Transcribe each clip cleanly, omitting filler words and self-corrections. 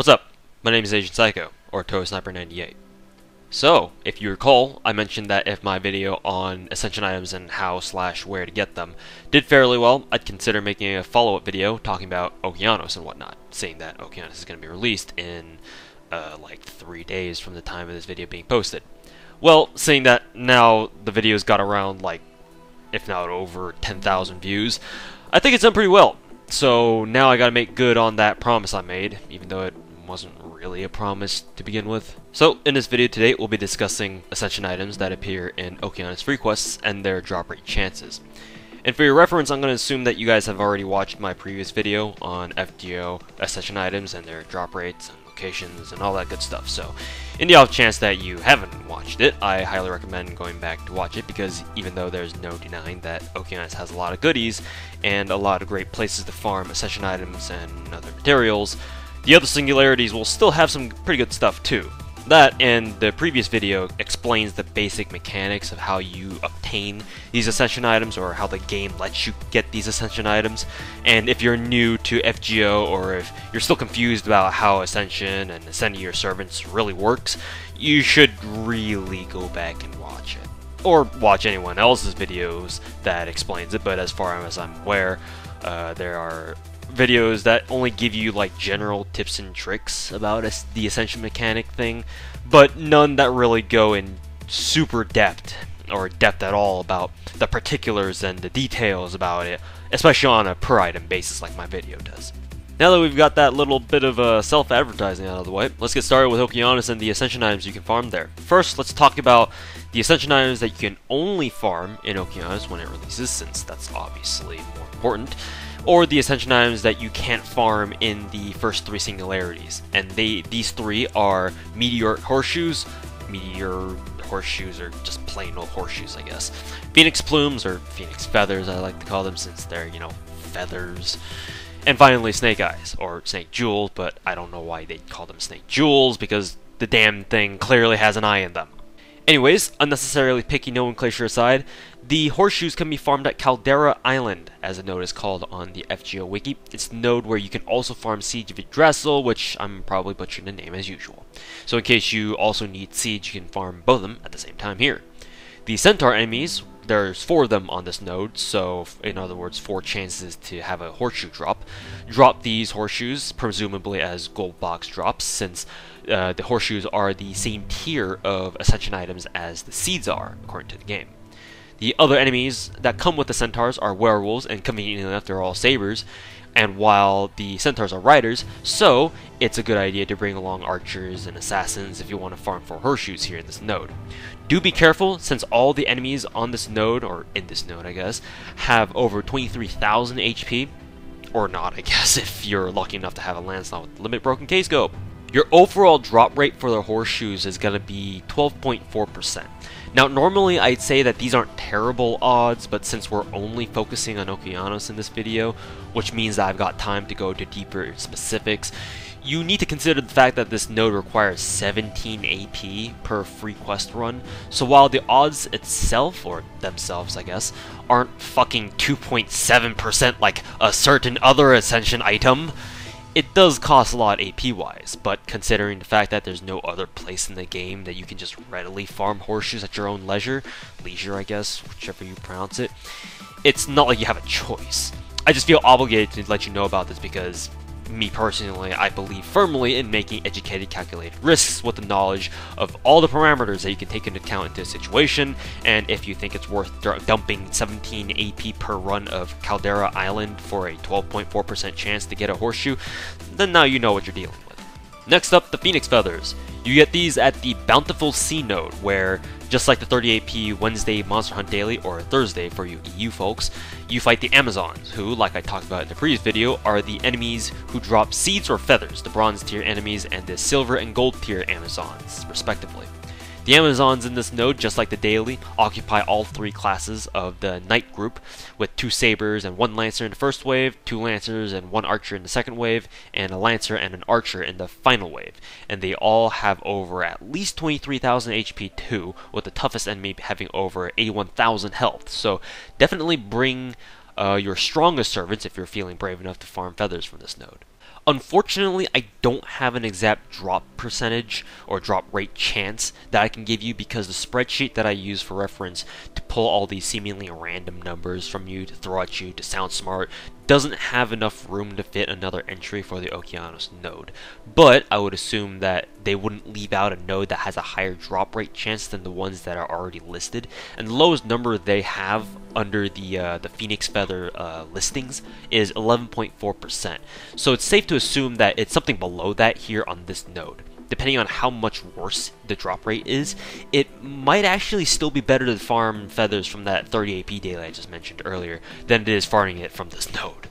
What's up? My name is Asian Psycho, or ToeSniper98. So, if you recall, I mentioned that if my video on Ascension Items and how/where to get them did fairly well, I'd consider making a follow-up video talking about Okeanos and whatnot, seeing that Okeanos is going to be released in, like 3 days from the time of this video being posted. Well, seeing that now the video's got around, like, if not over 10,000 views, I think it's done pretty well. So now I gotta make good on that promise I made, even though it wasn't really a promise to begin with. So in this video today, we'll be discussing Ascension items that appear in Okeanos free quests and their drop rate chances. And for your reference, I'm going to assume that you guys have already watched my previous video on FGO Ascension items and their drop rates and locations and all that good stuff. So in the off chance that you haven't watched it, I highly recommend going back to watch it, because even though there's no denying that Okeanos has a lot of goodies and a lot of great places to farm Ascension items and other materials, the other singularities will still have some pretty good stuff too. That and the previous video explains the basic mechanics of how you obtain these Ascension items, or how the game lets you get these Ascension items. And if you're new to FGO, or if you're still confused about how Ascension and Ascending Your Servants really works, you should really go back and watch it. Or watch anyone else's videos that explains it, but as far as I'm aware, there are videos that only give you like general tips and tricks about the Ascension mechanic thing, but none that really go in super depth, or depth at all, about the particulars and the details about it, especially on a per item basis like my video does. Now that we've got that little bit of self-advertising out of the way, let's get started with Okeanos and the Ascension items you can farm there. First, let's talk about the Ascension items that you can only farm in Okeanos when it releases, since that's obviously more important, or the Ascension items that you can't farm in the first 3 singularities. And these 3 are Meteoric Horseshoes, Meteor Horseshoes, or just plain old horseshoes, I guess. Phoenix Plumes, or Phoenix Feathers, I like to call them, since they're, you know, feathers. And finally, Snake Eyes, or Snake Jewels, but I don't know why they call them Snake Jewels, because the damn thing clearly has an eye in them. Anyways, unnecessarily picky nomenclature aside, the Horseshoes can be farmed at Caldera Island, as the node is called on the FGO wiki. It's the node where you can also farm Siege of Yggdrasil, which I'm probably butchering the name as usual. So in case you also need Siege, you can farm both of them at the same time here. The Centaur enemies, there's 4 of them on this node, so in other words 4 chances to have a Horseshoe drop. Drop these Horseshoes, presumably as gold box drops, since the Horseshoes are the same tier of Ascension items as the Seeds are, according to the game. The other enemies that come with the Centaurs are werewolves, and conveniently enough they're all sabers, and while the Centaurs are riders, so it's a good idea to bring along archers and assassins if you want to farm for Horseshoes here in this node. Do be careful, since all the enemies on this node, or in this node I guess, have over 23,000 HP, or not I guess if you're lucky enough to have a Lancelot with limit broken K-scope. Your overall drop rate for the Horseshoes is going to be 12.4%. Now normally I'd say that these aren't terrible odds, but since we're only focusing on Okeanos in this video, which means that I've got time to go to deeper specifics, you need to consider the fact that this node requires 17 AP per free quest run. So while the odds itself, or themselves I guess, aren't fucking 2.7% like a certain other Ascension item, it does cost a lot AP wise, but considering the fact that there's no other place in the game that you can just readily farm Horseshoes at your own leisure I guess, whichever you pronounce it, it's not like you have a choice. I just feel obligated to let you know about this because, me personally, I believe firmly in making educated, calculated risks with the knowledge of all the parameters that you can take into account into a situation, and if you think it's worth dumping 17 AP per run of Caldera Island for a 12.4% chance to get a Horseshoe, then now you know what you're dealing with. Next up, the Phoenix Feathers. You get these at the Bountiful Sea node, where, just like the 30 AP Wednesday Monster Hunt Daily, or Thursday for you EU folks, you fight the Amazons, who, like I talked about in the previous video, are the enemies who drop seeds or feathers, the bronze tier enemies and the silver and gold tier Amazons, respectively. The Amazons in this node, just like the daily, occupy all 3 classes of the Knight group, with 2 sabers and 1 lancer in the first wave, 2 lancers and 1 archer in the second wave, and a lancer and an archer in the final wave. And they all have over at least 23,000 HP too, with the toughest enemy having over 81,000 health. So definitely bring your strongest servants if you're feeling brave enough to farm feathers from this node. Unfortunately, I don't have an exact drop percentage or drop rate chance that I can give you because the spreadsheet that I use for reference to pull all these seemingly random numbers from you to throw at you to sound smart doesn't have enough room to fit another entry for the Okeanos node. But I would assume that they wouldn't leave out a node that has a higher drop rate chance than the ones that are already listed. And the lowest number they have under the Phoenix Feather listings is 11.4%. So it's safe to assume that it's something below that here on this node. Depending on how much worse the drop rate is, it might actually still be better to farm feathers from that 30 AP daily I just mentioned earlier than it is farming it from this node.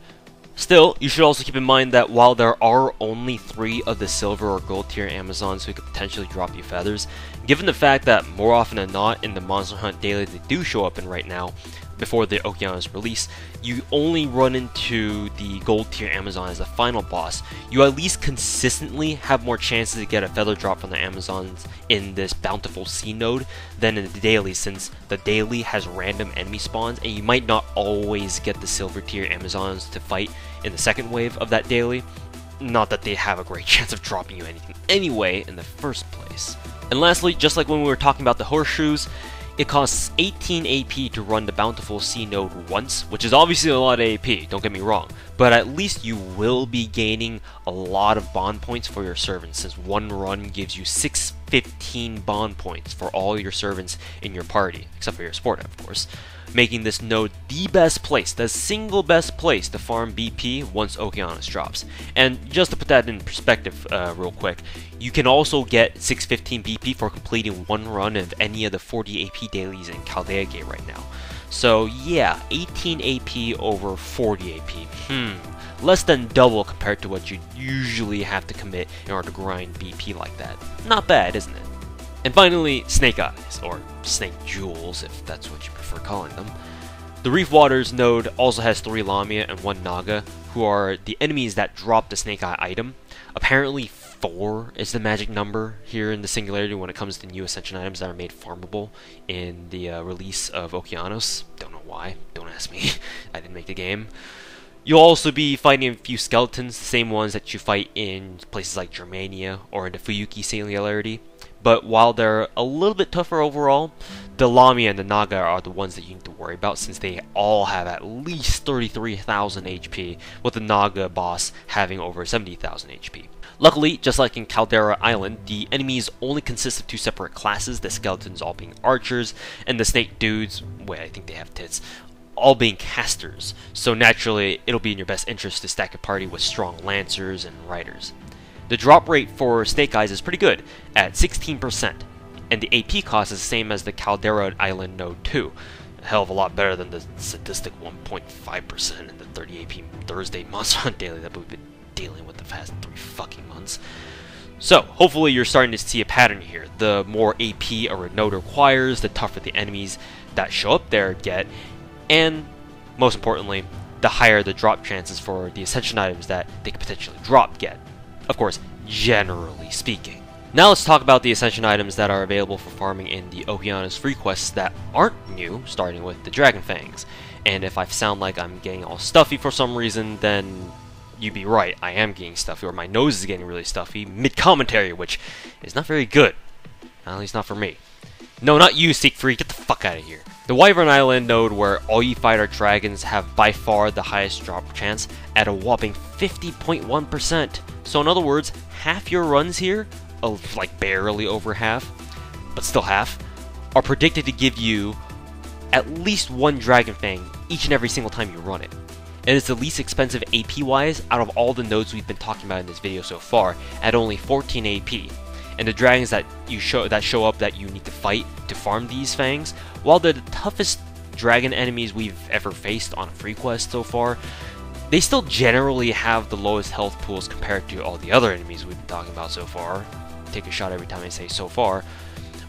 Still, you should also keep in mind that while there are only 3 of the silver or gold tier Amazons who could potentially drop you feathers, given the fact that more often than not in the Monster Hunt daily they do show up in right now, before the Okeanos release, you only run into the gold tier Amazon as the final boss, you at least consistently have more chances to get a feather drop from the Amazons in this Bountiful Sea node than in the daily, since the daily has random enemy spawns and you might not always get the silver tier Amazons to fight in the second wave of that daily. Not that they have a great chance of dropping you anything anyway in the first place. And lastly, just like when we were talking about the Horseshoes, it costs 18 AP to run the Bountiful Sea node once, which is obviously a lot of AP, don't get me wrong, but at least you will be gaining a lot of bond points for your servants, since one run gives you 615 bond points for all your servants in your party, except for your support, of course, making this node the best place, the single best place to farm BP once Okeanos drops. And just to put that in perspective real quick, you can also get 615 BP for completing one run of any of the 40 AP dailies in Chaldea Gate right now. So yeah, 18 AP over 40 AP. Less than double compared to what you usually have to commit in order to grind BP like that. Not bad, isn't it? And finally, Snake Eyes, or Snake Jewels, if that's what you prefer calling them. The Reef Waters node also has 3 Lamia and 1 Naga, who are the enemies that drop the Snake Eye item. Apparently 4 is the magic number here in the Singularity when it comes to new Ascension items that are made farmable in the release of Okeanos. Don't know why, don't ask me, I didn't make the game. You'll also be fighting a few skeletons, the same ones that you fight in places like Germania or in the Fuyuki Singularity. But while they're a little bit tougher overall, the Lamia and the Naga are the ones that you need to worry about, since they all have at least 33,000 HP, with the Naga boss having over 70,000 HP. Luckily, just like in Caldera Island, the enemies only consist of 2 separate classes, the skeletons all being archers, and the snake dudes, wait, I think they have tits, all being casters. So naturally, it'll be in your best interest to stack a party with strong lancers and riders. The drop rate for Snake Eyes is pretty good, at 16%, and the AP cost is the same as the Caldera Island node 2. A hell of a lot better than the sadistic 1.5% in the 30 AP Thursday Monster Hunt daily that we've been dealing with the past 3 fucking months. So, hopefully you're starting to see a pattern here. The more AP a node requires, the tougher the enemies that show up there get, and most importantly, the higher the drop chances for the Ascension items that they could potentially drop get. Of course, generally speaking. Now let's talk about the Ascension items that are available for farming in the Okeanos free quests that aren't new, starting with the Dragon Fangs. And if I sound like I'm getting all stuffy for some reason, then you'd be right, I am getting stuffy, or my nose is getting really stuffy mid-commentary, which is not very good. At least not for me. No, not you, Siegfried, get the fuck out of here. The Wyvern Island node, where all you fight are dragons, have by far the highest drop chance at a whopping 50.1%. So in other words, half your runs here, like barely over half, but still half, are predicted to give you at least 1 Dragon Fang each and every single time you run it. It is the least expensive AP-wise out of all the nodes we've been talking about in this video so far, at only 14 AP. And the dragons that show up that you need to fight to farm these fangs, while they're the toughest dragon enemies we've ever faced on a free quest so far, they still generally have the lowest health pools compared to all the other enemies we've been talking about so far. Take a shot every time I say so far.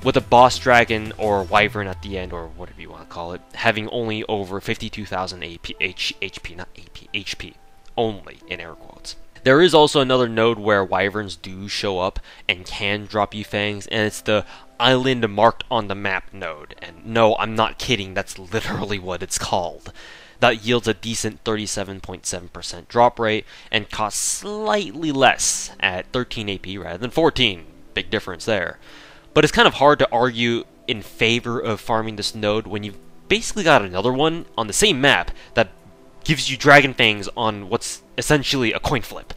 With a boss dragon or wyvern at the end, or whatever you want to call it, having only over 52,000 HP, only in air quotes. There is also another node where wyverns do show up and can drop you fangs, and it's the Island Marked on the Map node. And no, I'm not kidding, that's literally what it's called. That yields a decent 37.7% drop rate and costs slightly less at 13 AP rather than 14. Big difference there. But it's kind of hard to argue in favor of farming this node when you've basically got another one on the same map that gives you Dragon Fangs on what's essentially a coin flip.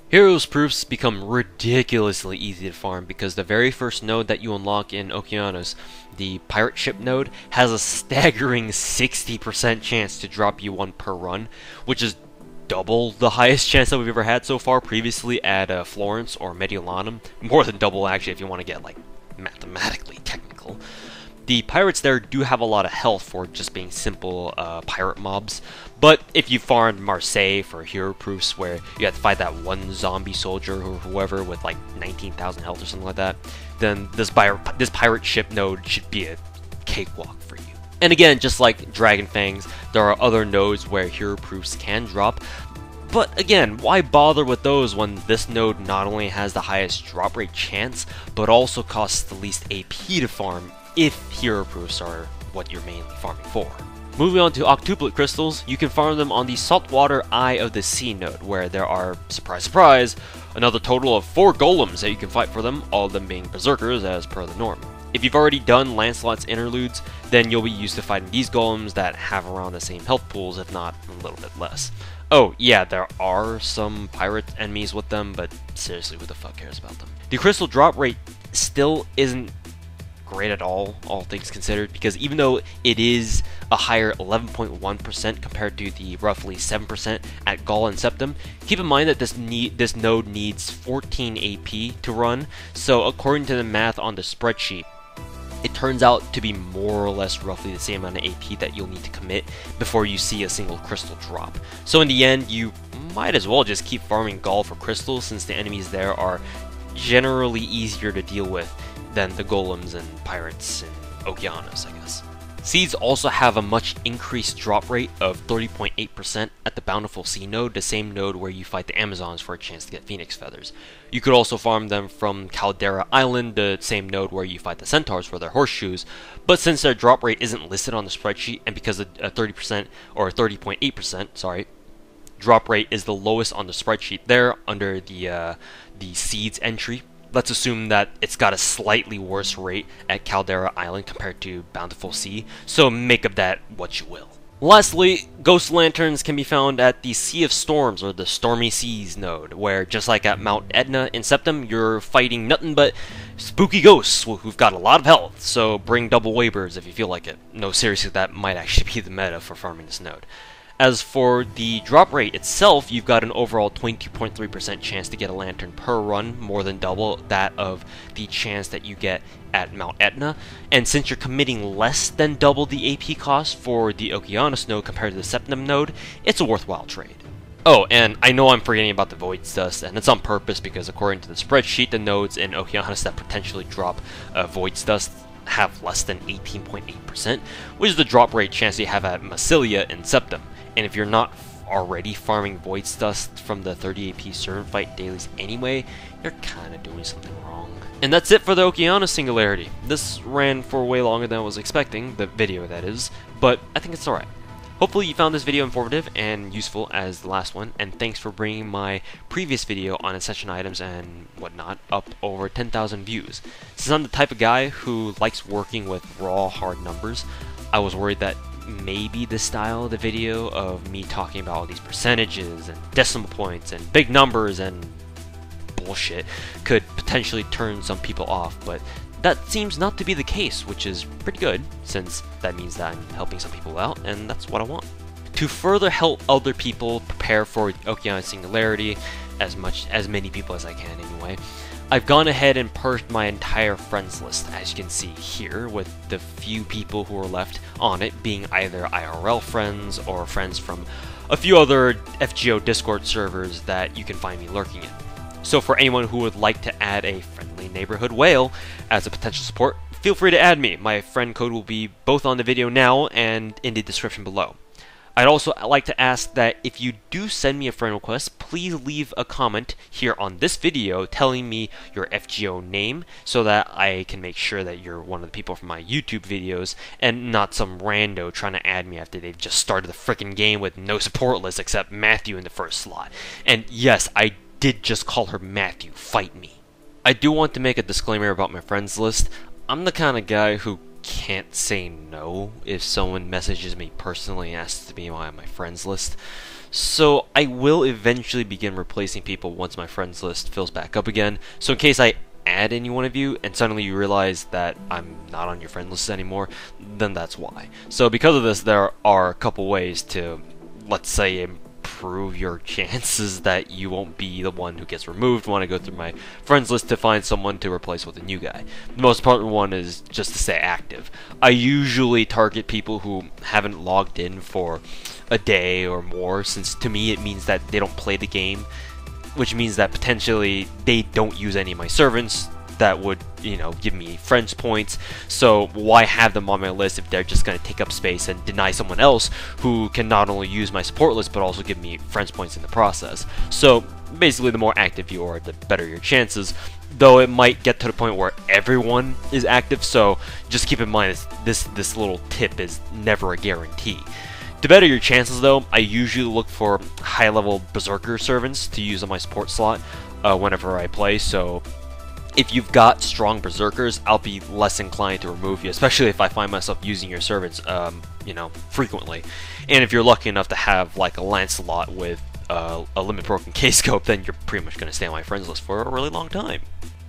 Heroes Proofs become ridiculously easy to farm because the very first node that you unlock in Okeanos, the pirate ship node, has a staggering 60% chance to drop you one per run, which is double the highest chance that we've ever had so far previously at Florence or Mediolanum. More than double actually if you want to get like mathematically technical. The pirates there do have a lot of health for just being simple pirate mobs, but if you farmed Marseille for hero proofs where you have to fight that one zombie soldier or whoever with like 19,000 health or something like that, then this pirate ship node should be a cakewalk for you. And again, just like Dragon Fangs, there are other nodes where hero proofs can drop, but again, why bother with those when this node not only has the highest drop rate chance, but also costs the least AP to farm if hero proofs are what you're mainly farming for. Moving on to Octuplet Crystals, you can farm them on the Saltwater Eye of the Sea node, where there are, surprise surprise, another total of 4 golems that you can fight for them, all of them being berserkers as per the norm. If you've already done Lancelot's interludes, then you'll be used to fighting these golems that have around the same health pools, if not a little bit less. Oh yeah, there are some pirate enemies with them, but seriously, who the fuck cares about them? The crystal drop rate still isn't great at all things considered, because even though it is a higher 11.1% compared to the roughly 7% at Gaul and Septim, keep in mind that this node needs 14 AP to run, so according to the math on the spreadsheet, it turns out to be more or less roughly the same amount of AP that you'll need to commit before you see a single crystal drop. So in the end, you might as well just keep farming Gaul for crystals, since the enemies there are generally easier to deal with than the golems and pirates in Okeanos, I guess. Seeds also have a much increased drop rate of 30.8% at the Bountiful Sea node, the same node where you fight the Amazons for a chance to get Phoenix Feathers. You could also farm them from Caldera Island, the same node where you fight the Centaurs for their Horseshoes, but since their drop rate isn't listed on the spreadsheet, and because a 30% or 30.8%, sorry, drop rate is the lowest on the spreadsheet there under the Seeds entry, let's assume that it's got a slightly worse rate at Caldera Island compared to Bountiful Sea, so make of that what you will. Lastly, Ghost Lanterns can be found at the Sea of Storms, or the Stormy Seas node, where just like at Mount Etna in Septim, you're fighting nothing but spooky ghosts who've got a lot of health, so bring double Waybirds if you feel like it. No, seriously, that might actually be the meta for farming this node. As for the drop rate itself, you've got an overall 22.3% chance to get a lantern per run, more than double that of the chance that you get at Mount Etna. And since you're committing less than double the AP cost for the Okeanos node compared to the Septim node, it's a worthwhile trade. Oh, and I know I'm forgetting about the Void's Dust, and it's on purpose because according to the spreadsheet, the nodes in Okeanos that potentially drop Void's Dust have less than 18.8%, which is the drop rate chance you have at Massilia in Septim. And if you're not already farming Void's Dust from the 30 AP Servant Fight dailies anyway, you're kinda doing something wrong. And that's it for the Okeanos Singularity. This ran for way longer than I was expecting, the video that is, but I think it's alright. Hopefully you found this video informative and useful as the last one, and thanks for bringing my previous video on Ascension Items and whatnot up over 10,000 views. Since I'm the type of guy who likes working with raw, hard numbers, I was worried that maybe the style of the video of me talking about all these percentages and decimal points and big numbers and bullshit could potentially turn some people off, but that seems not to be the case, which is pretty good, since that means that I'm helping some people out, and that's what I want. To further help other people prepare for the Okeanos Singularity, as many people as I can anyway, I've gone ahead and purged my entire friends list, as you can see here, with the few people who are left on it being either IRL friends or friends from a few other FGO Discord servers that you can find me lurking in. So for anyone who would like to add a friendly neighborhood whale as a potential support, feel free to add me. My friend code will be both on the video now and in the description below. I'd also like to ask that if you do send me a friend request, please leave a comment here on this video telling me your FGO name so that I can make sure that you're one of the people from my YouTube videos and not some rando trying to add me after they've just started the frickin' game with no support list except Matthew in the first slot. And yes, I did just call her Matthew, fight me. I do want to make a disclaimer about my friends list. I'm the kind of guy who can't say no if someone messages me personally and asks to be on my friends list. So I will eventually begin replacing people once my friends list fills back up again. So in case I add any one of you and suddenly you realize that I'm not on your friend list anymore, then that's why. So because of this, there are a couple ways to, let's say, improve your chances that you won't be the one who gets removed when I go through my friends list to find someone to replace with a new guy. The most important one is just to stay active. I usually target people who haven't logged in for a day or more, since to me it means that they don't play the game, which means that potentially they don't use any of my servants that would, you know, give me friends points. So why have them on my list if they're just going to take up space and deny someone else who can not only use my support list but also give me friends points in the process. So basically, the more active you are, the better your chances, though it might get to the point where everyone is active, so just keep in mind this little tip is never a guarantee. To better your chances though, I usually look for high level berserker servants to use on my support slot whenever I play. So if you've got strong berserkers, I'll be less inclined to remove you, especially if I find myself using your servants, you know, frequently. And if you're lucky enough to have like a Lancelot with a limit broken K-scope, then you're pretty much going to stay on my friends list for a really long time.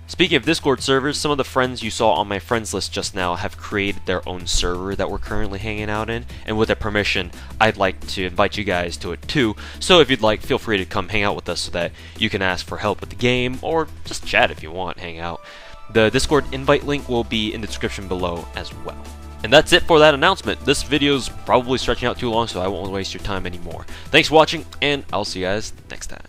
Speaking of Discord servers, some of the friends you saw on my friends list just now have created their own server that we're currently hanging out in, and with their permission, I'd like to invite you guys to it too. So if you'd like, feel free to come hang out with us so that you can ask for help with the game, or just chat if you want, hang out. The Discord invite link will be in the description below as well. And that's it for that announcement. This video's probably stretching out too long, so I won't waste your time anymore. Thanks for watching, and I'll see you guys next time.